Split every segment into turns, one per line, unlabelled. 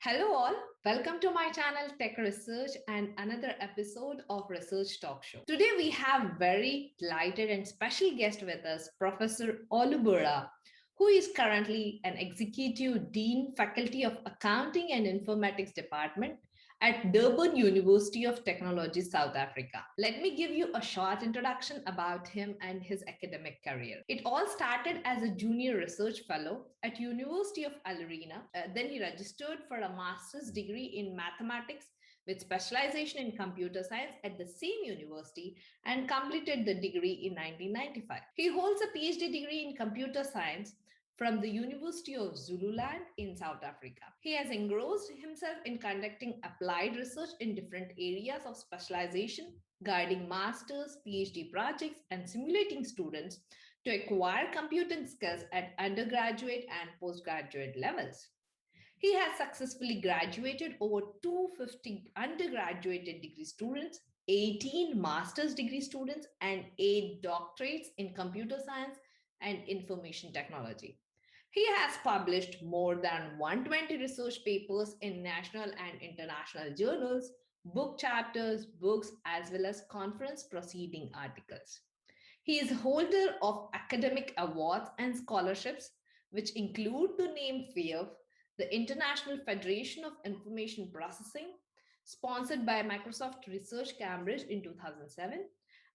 Hello all, welcome to my channel Tech Research and another episode of Research Talk Show. Today we have very delighted and special guest with us, Professor Olugbara, who is currently an Executive Dean, Faculty of Accounting and Informatics Department at Durban University of Technology, South Africa. Let me give you a short introduction about him and his academic career. It all started as a junior research fellow at University of Alrina. Then he registered for a master's degree in mathematics with specialization in computer science at the same university and completed the degree in 1995. He holds a PhD degree in computer science from the University of Zululand in South Africa. He has engrossed himself in conducting applied research in different areas of specialization, guiding master's, PhD projects, and simulating students to acquire computing skills at undergraduate and postgraduate levels. He has successfully graduated over 250 undergraduate degree students, 18 master's degree students, and 8 doctorates in computer science and information technology. He has published more than 120 research papers in national and international journals, book chapters, books, as well as conference proceeding articles. He is holder of academic awards and scholarships, which include the name FIAF, the International Federation of Information Processing, sponsored by Microsoft Research Cambridge in 2007,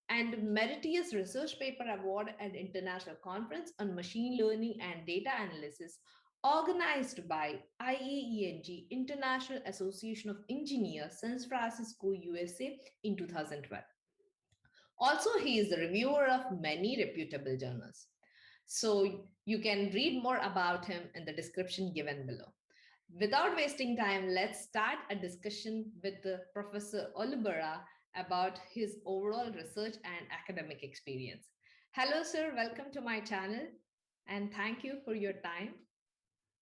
and Meritorious Research Paper Award at International Conference on Machine Learning and Data Analysis, organized by IAENG, International Association of Engineers, San Francisco, USA, in 2012. Also, he is the reviewer of many reputable journals. So you can read more about him in the description given below. Without wasting time, let's start a discussion with Professor Olugbara about his overall research and academic experience. Hello, sir. Welcome to my channel, and thank you for your time.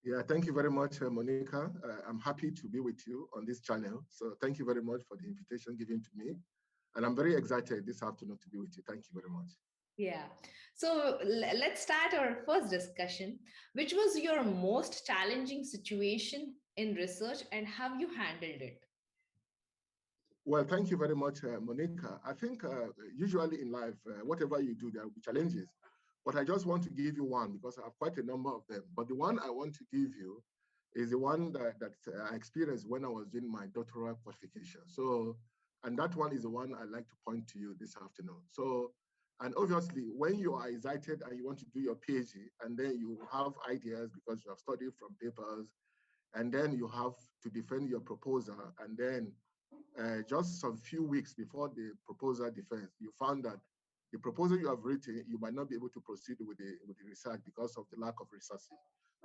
Yeah, thank you very much, Monica. I'm happy to be with you on this channel. So thank you very much for the invitation given to me. And I'm very excited this afternoon to be with you. Thank you very much.
Yeah. So let's start our first discussion. Which was your most challenging situation in research and how you handled it?
Well, thank you very much, Monica. I think usually in life, whatever you do, there will be challenges. But I just want to give you one because I have quite a number of them. But the one I want to give you is the one that I experienced when I was doing my doctoral qualification. So, and that one is the one I'd like to point to you this afternoon. So, and obviously, when you are excited and you want to do your PhD, and then you have ideas because you have studied from papers, and then you have to defend your proposal, and then just some few weeks before the proposal defense, you found that the proposal you have written, you might not be able to proceed with the research because of the lack of resources.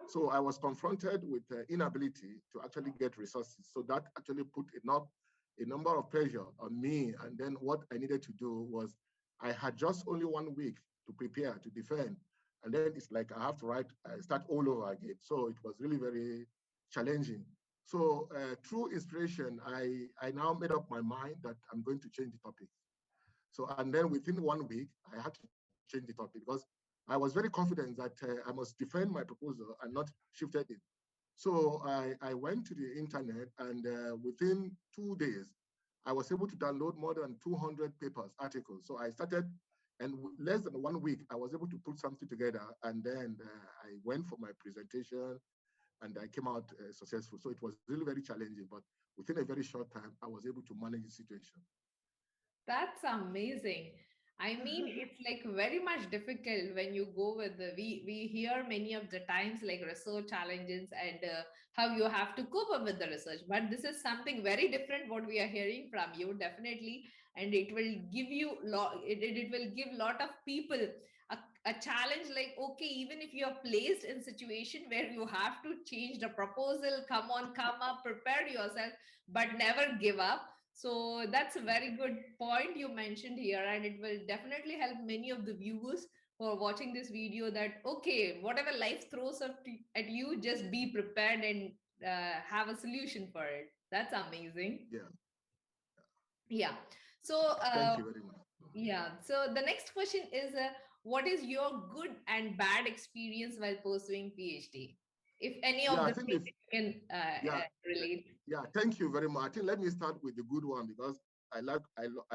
So I was confronted with the inability to actually get resources. So that actually put a number of pressure on me. And then what I needed to do was I had just only 1 week to prepare, to defend. And then it's like I have to start all over again. So it was really very challenging. So through inspiration, I now made up my mind that I'm going to change the topic. So, and then within 1 week, I had to change the topic because I was very confident that I must defend my proposal and not shifted it. So I went to the internet and within 2 days, I was able to download more than 200 papers, articles. So I started, and less than 1 week, I was able to put something together. And then I went for my presentation and I came out successful. So it was really very challenging, but within a very short time, I was able to manage the situation.
That's amazing. I mean, it's like very much difficult when you go with we hear many of the times like research challenges and how you have to cope up with the research. But this is something very different what we are hearing from you, definitely, and it will give you it will give lot of people a challenge like, okay, even if you are placed in situation where you have to change the proposal, come on, come up, prepare yourself, but never give up. So that's a very good point you mentioned here, and it will definitely help many of the viewers who are watching this video that, okay, whatever life throws at you, just be prepared and have a solution for it. That's amazing.
Yeah.
Yeah. So,
Thank you very much.
yeah. So the next question is, what is your good and bad experience while pursuing PhD? If any
Yeah,
of
I
the
think
things
if
you can
yeah,
relate.
yeah, thank you very much. I think let me start with the good one because I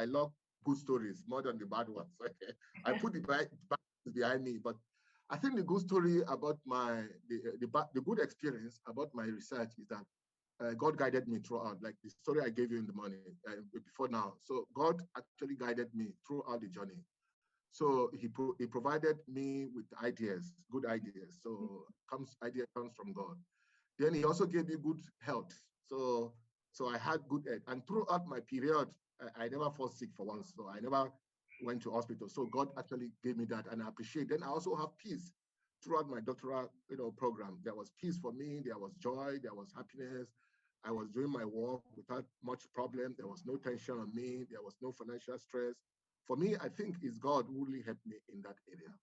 love good stories more than the bad ones. I put the bad behind me, but I think the good story about the good experience about my research is that God guided me throughout, like the story I gave you in the morning before now. So God actually guided me throughout the journey. So he provided me with ideas, good ideas. So idea comes from God. Then he also gave me good health. So I had good health. And throughout my period, I never fall sick for once. So I never went to hospital. So God actually gave me that, and I appreciate. Then I also have peace throughout my doctoral, program. There was peace for me. There was joy. There was happiness. I was doing my work without much problem. There was no tension on me. There was no financial stress. For me, I think it's God who really helped me in that area.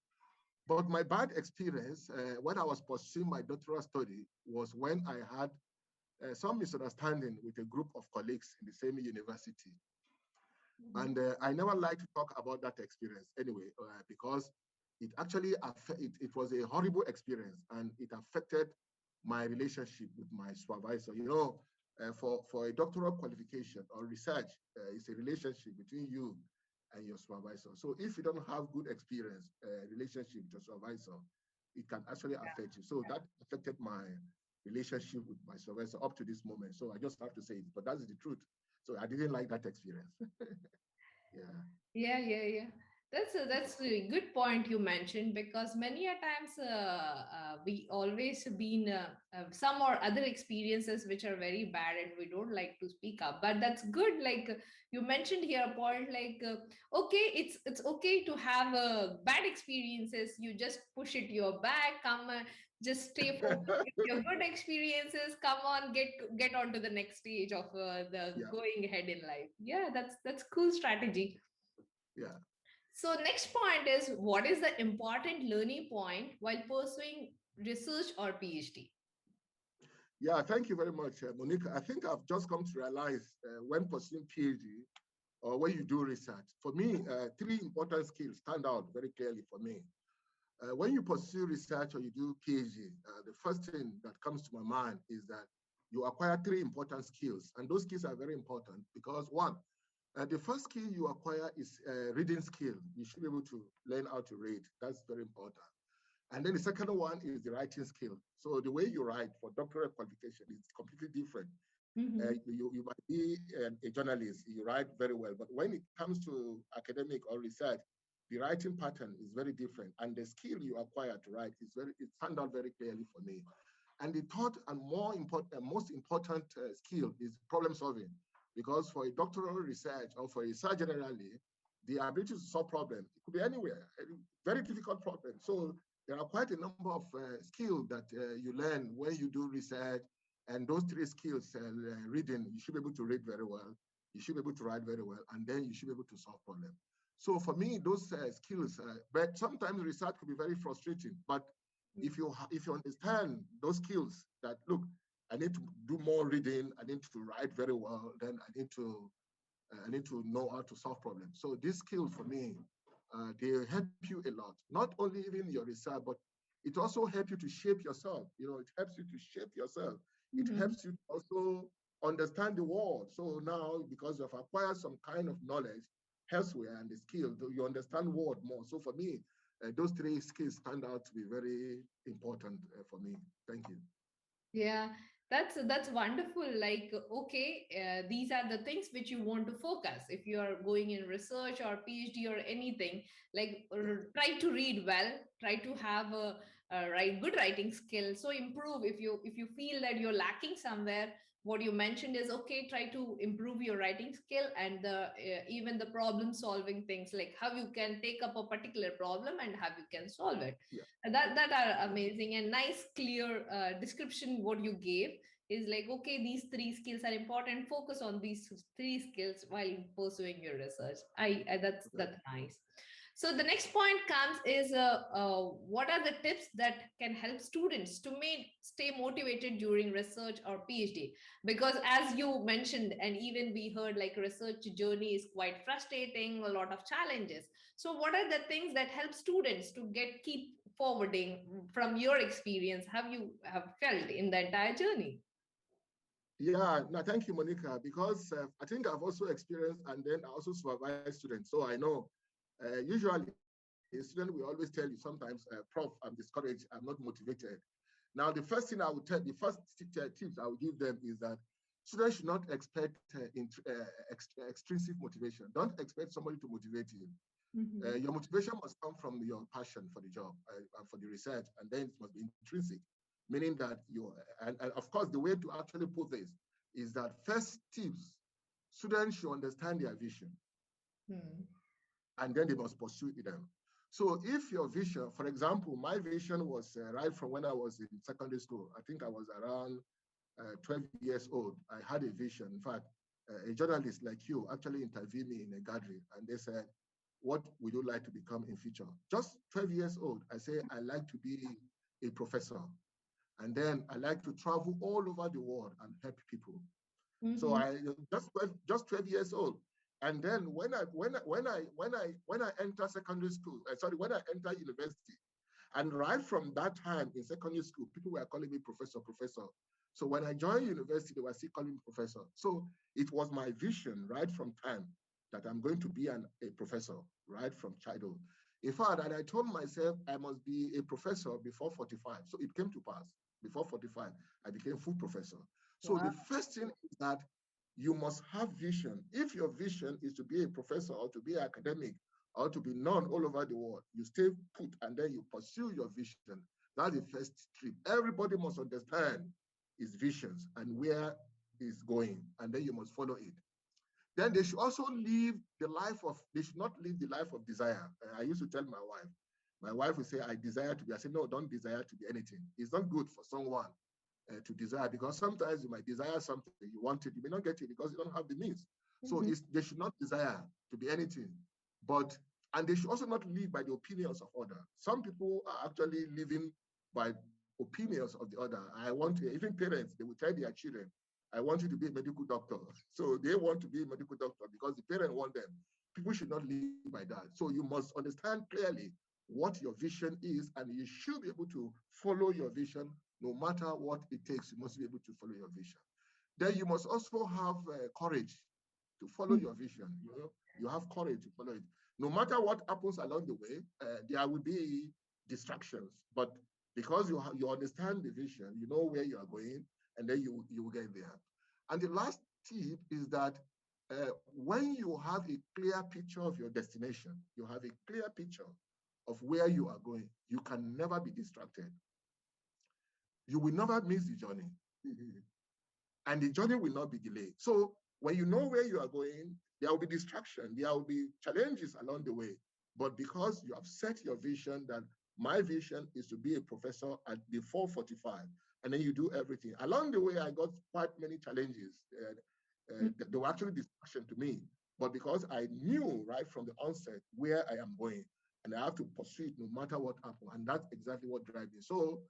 But my bad experience when I was pursuing my doctoral study was when I had some misunderstanding with a group of colleagues in the same university.
Mhm.
And I never like to talk about that experience anyway, because it was a horrible experience and it affected my relationship with my supervisor. For a doctoral qualification or research, it's a relationship between you and your supervisor. So if you don't have good experience, relationship with your supervisor, it can actually affect you. So that affected my relationship with my supervisor up to this moment. So I just have to say it, but that's the truth. So I didn't like that experience. Yeah.
Yeah, yeah, yeah. That's a good point you mentioned, because many a times we always been some or other experiences which are very bad and we don't like to speak up. But that's good. Like you mentioned here a point, like okay, it's okay to have bad experiences. You just push it your back. Come, just stay focused with your good experiences. Come on, get on to the next stage of the
Yeah.
going ahead in life. Yeah, that's cool strategy.
Yeah.
So next point is, what is the important learning point while pursuing research or PhD?
Yeah, thank you very much, Monica. I think I've just come to realize when pursuing PhD or when you do research, for me, three important skills stand out very clearly for me. When you pursue research or you do PhD, the first thing that comes to my mind is that you acquire three important skills. And those skills are very important because one, the first skill you acquire is reading skill. You should be able to learn how to read. That's very important. And then the second one is the writing skill. So the way you write for doctoral qualification is completely different.
Mhm.
You might be a journalist, you write very well, but when it comes to academic or research, the writing pattern is very different, and the skill you acquire to write it stands out very clearly for me. And the third and most important skill is problem solving, because for a doctoral research or for research generally, the ability to solve problems, it could be anywhere, very difficult problem. So there are quite a number of skills that you learn when you do research, and those three skills, reading, you should be able to read very well, you should be able to write very well, and then you should be able to solve problems. So for me, those skills, but sometimes research could be very frustrating, but if you understand those skills that look, I need to do more reading, I need to write very well, then I need to know how to solve problems. So these skills for me, they help you a lot. Not only even your research, but it also helps you to shape yourself. It helps you to shape yourself. It
Mhm.
helps you also understand the world. So now, because you've acquired some kind of knowledge elsewhere and the skill, you understand world more. So for me, those three skills stand out to be very important for me. Thank you.
Yeah, that's wonderful. Like, okay, these are the things which you want to focus. If you are going in research or PhD or anything, like
Yeah,
try to read well, try to have a write good writing skill. So improve if you feel that you're lacking somewhere. What you mentioned is okay. Try to improve your writing skill and the even the problem solving things, like how you can take up a particular problem and how you can solve it.
yeah,
That are
yeah,
amazing and nice clear description what you gave is like, okay, these three skills are important, focus on these three skills while pursuing your research. I
yeah.
that's nice. So the next point comes is what are the tips that can help students to stay motivated during research or PhD? Because as you mentioned, and even we heard, like research journey is quite frustrating, a lot of challenges. So what are the things that help students to forwarding from your experience, have you have felt in the entire journey?
Yeah, no, thank you, Monica, because I think I've also experienced and then I also supervise students. So I know usually a student will always tell you sometimes, Prof, I'm discouraged, I'm not motivated. Now, the first thing I would tell, the first tips I would give them is that students should not expect extrinsic motivation. Don't expect somebody to motivate you.
Mm-hmm.
Your motivation must come from your passion for the job and for the research, and then it must be intrinsic, meaning that and of course, the way to actually put this is that first tips, students should understand their vision,
Hmm.
and then they must pursue them. So if your vision, for example, my vision was right from when I was in secondary school, I think I was around 12 years old, I had a vision. In fact, a journalist like you actually interviewed me in a gathering and they said, what would you like to become in future? Just 12 years old, I say, I like to be a professor. And then I like to travel all over the world and help people. So
Mm-hmm.
I just 12 years old. And then when I enter secondary school, sorry, when I enter university, and right from that time in secondary school, people were calling me professor, professor. So when I joined university, they were still calling me professor. So it was my vision right from time that I'm going to be a professor right from childhood. In fact, and I told myself I must be a professor before 45. So it came to pass. Before 45, I became full professor. So
Wow.
the first thing is that you must have vision. If your vision is to be a professor or to be academic, or to be known all over the world, you stay put and then you pursue your vision. That's the first trip. Everybody must understand his visions and where he's going, and then you must follow it. Then they should also live the life of, they should not live the life of desire. I used to tell my wife would say, I desire to be. I said, no, don't desire to be anything. It's not good for someone to desire because sometimes you might desire something, you want it, you may not get it because you don't have the means. So
Mm-hmm.
they should not desire to be anything, but and they should also not live by the opinions of others. Some people are actually living by opinions of the other. I want to, even parents, they will tell their children, I want you to be a medical doctor. So they want to be a medical doctor because the parent want them. People should not live by that. So you must understand clearly what your vision is, and you should be able to follow your vision no matter what it takes. You must be able to follow your vision. Then you must also have courage to follow your vision. You know, you have courage to follow it. No matter what happens along the way, there will be distractions. But because you understand the vision, you know where you are going, and then you will get there. And the last tip is that when you have a clear picture of your destination, you have a clear picture of where you are going, you can never be distracted. You will never miss the journey. And the journey will not be delayed. So when you know where you are going, there will be distraction, there will be challenges along the way. But because you have set your vision that my vision is to be a professor at the 445, and then you do everything. Along the way, I got quite many challenges. They were actually distraction to me. But because I knew right from the onset where I am going, and I have to pursue it no matter what happens. And that's exactly what drives me. So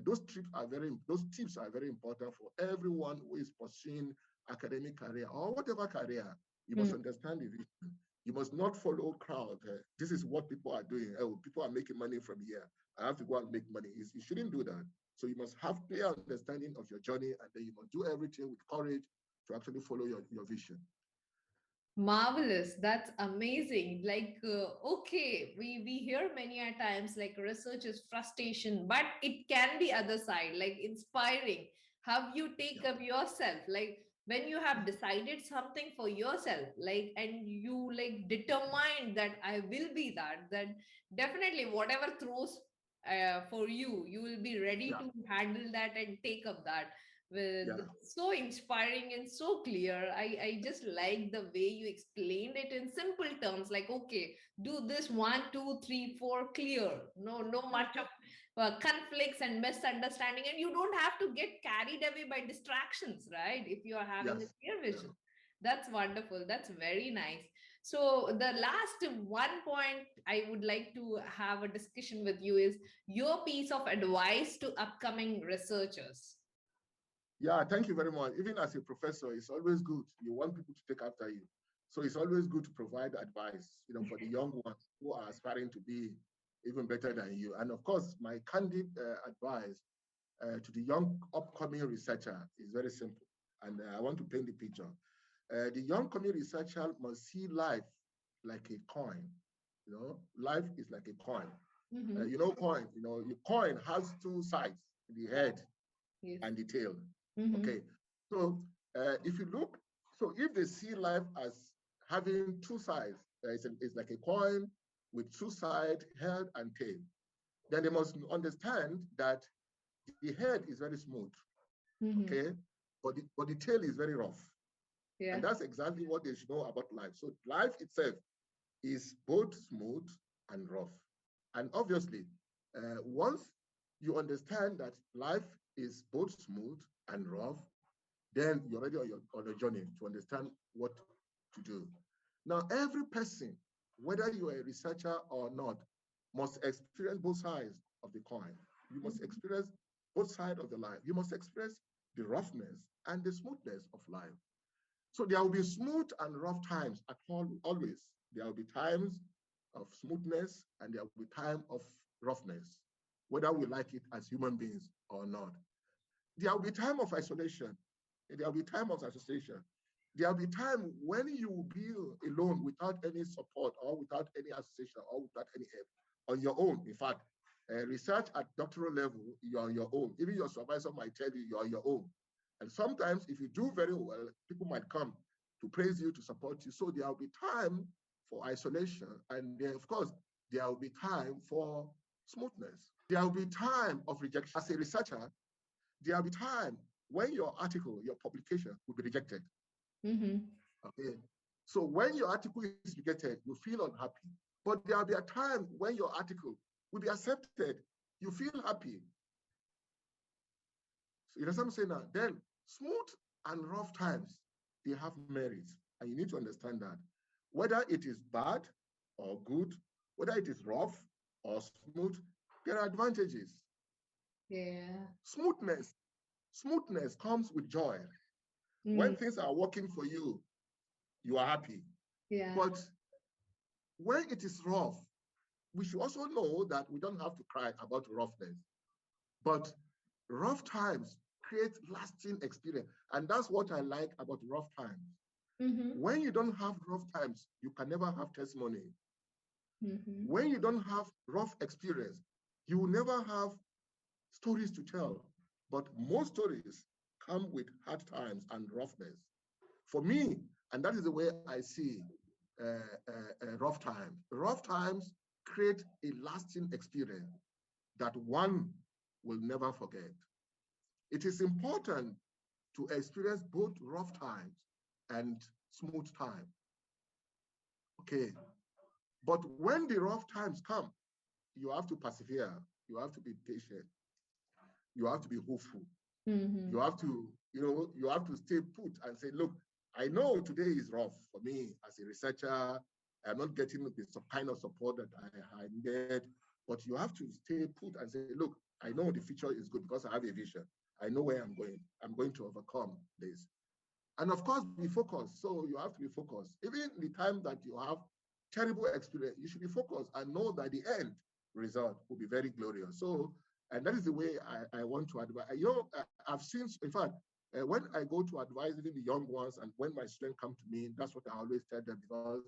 those tips are very important for everyone who is pursuing academic career or whatever career. You must understand the vision. You must not follow crowd. This is what people are doing. Oh, people are making money from here. I have to go and make money. You shouldn't do that. So you must have clear understanding of your journey, and then you must do everything with courage to actually follow your vision.
Marvelous. That's amazing. Like, okay, we hear many a times like research is frustration, but it can be other side, like inspiring. Have you take
Yeah,
up yourself, like when you have decided something for yourself, like and you like determined that I will be that, then definitely whatever throws for you, you will be ready
yeah,
to handle that and take up that with
yeah,
so inspiring and so clear. I just like the way you explained it in simple terms, like okay, do this 1 2 3 4 clear, no much of conflicts and misunderstanding, and you don't have to get carried away by distractions, right, if you are having a
yes,
clear
yeah.
vision. That's wonderful, that's very nice. So the last one point I would like to have a discussion with you is your piece of advice to upcoming researchers.
Yeah, thank you very much. Even as a professor, it's always good. You want people to take after you. So it's always good to provide advice, for the young ones who are aspiring to be even better than you. And of course, my candid advice to the young upcoming researcher is very simple. And I want to paint the picture. The young coming researcher must see life like a coin. You know, life is like a coin.
Mm-hmm.
You know, coin. You know, your coin has two sides: the head
Yes.
and the tail.
Mm-hmm.
Okay. So if you look, so if they see life as having two sides, it's like a coin with two sides, head and tail, then they must understand that the head is very smooth,
Mm-hmm.
okay, but the tail is very rough. And
Yeah.
that's exactly what they should know about life. So life itself is both smooth and rough. And obviously, once you understand that life is both smooth and rough, then you're already on a journey to understand what to do. Now, every person, whether you are a researcher or not, must experience both sides of the coin. You must
Mm-hmm.
experience both sides of the life. You must experience the roughness and the smoothness of life. So there will be smooth and rough times at all, always. There will be times of smoothness and there will be time of roughness, whether we like it as human beings or not. There will be time of isolation. There will be time of association. There will be time when you will be alone without any support or without any association or without any help on your own. In fact, research at doctoral level, you're on your own. Even your supervisor might tell you you're on your own. And sometimes, if you do very well, people might come to praise you, to support you. So there will be time for isolation. And then, of course, there will be time for smoothness. There will be time of rejection. As a researcher, there will be time when your article, your publication will be rejected.
Mm-hmm.
Okay. So when your article is rejected, you feel unhappy. But there will be a time when your article will be accepted. You feel happy. So you know what I'm saying now? Then smooth and rough times, they have merit. And you need to understand that. Whether it is bad or good, whether it is rough or smooth, there are advantages.
Yeah.
Smoothness, smoothness comes with joy. When
Mm.
things are working for you are happy.
Yeah.
But when it is rough, we should also know that we don't have to cry about roughness. But rough times create lasting experience. And that's what I like about rough times.
Mm-hmm.
When you don't have rough times, you can never have testimony.
Mm-hmm.
When you don't have rough experience, you will never have stories to tell. But most stories come with hard times and roughness. For me, and that is the way I see rough times. Rough times create a lasting experience that one will never forget. It is important to experience both rough times and smooth time. Okay. But when the rough times come, you have to persevere. You have to be patient. You have to be hopeful.
Mm-hmm.
You have to, you have to stay put and say, look, I know today is rough for me as a researcher. I'm not getting the some kind of support that I needed, but you have to stay put and say, look, I know the future is good because I have a vision. I know where I'm going. I'm going to overcome this. And of course, be focused. So you have to be focused. Even the time that you have terrible experience, you should be focused and know that the end result will be very glorious. So, and that is the way I want to advise. I've seen, in fact, when I go to advise even the young ones and when my students come to me, that's what I always tell them because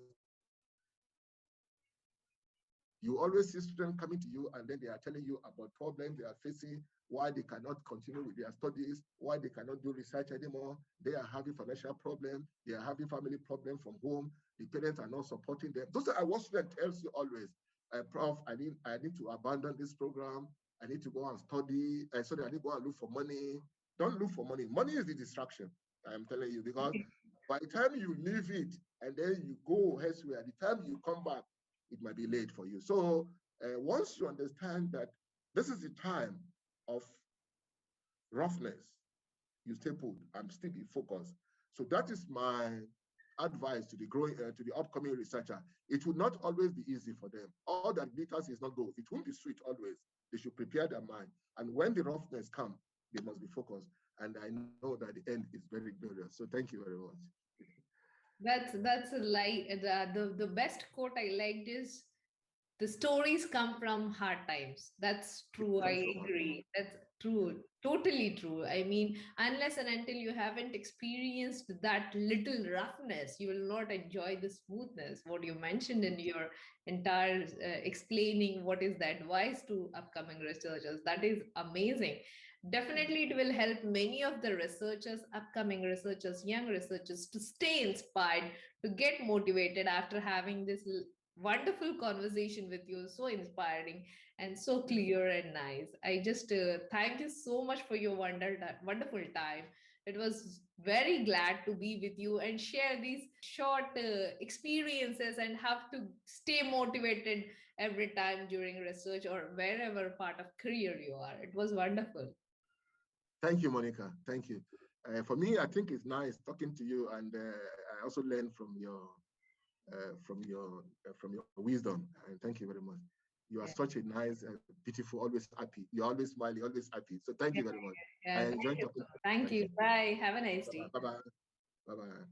you always see students coming to you and then they are telling you about problems they are facing, why they cannot continue with their studies, why they cannot do research anymore. They are having financial problems, they are having family problems from home, the parents are not supporting them. Those are what student tells you always. Prof, I need to abandon this program. I need to go and study. So that I need to go and look for money. Don't look for money. Money is the distraction, I'm telling you, because by the time you leave it and then you go elsewhere, the time you come back, it might be late for you. So once you understand that this is the time of roughness, you stay put and still be focused. So that is my advice to the growing, to the upcoming researcher. It will not always be easy for them. All that glitters is not gold. It won't be sweet always. They should prepare their mind. And when the roughness comes, they must be focused. And I know that the end is very glorious. So thank you very much.
That's a like the best quote I liked is The stories come from hard times. That's
It
true.
comes
I
from heart.
agree. That's
Yeah.
true. Totally true. I mean, unless and until you haven't experienced that little roughness, you will not enjoy the smoothness. What you mentioned in your entire explaining what is the advice to upcoming researchers, that is amazing.
Yeah.
Definitely, it will help many of the researchers, upcoming researchers, young researchers to stay inspired, to get motivated after having this wonderful conversation with you, so inspiring and so clear and nice. I just thank you so much for your wonderful time. It was very glad to be with you and share these short experiences and have to stay motivated every time during research or wherever part of career you are. It was wonderful.
Thank you, Monica. Thank you. For me, I think it's nice talking to you, and I also learned from your wisdom. And thank you very much. You are
Yeah,
such a nice, beautiful, always happy. You're always smiling, always happy. So thank
yeah,
you very much. I
yeah. Thank
enjoyed
you.
talking to you.
Thank
Thank
you.
you.
Bye. Have a nice
Bye
day.
bye. Bye bye. Bye bye.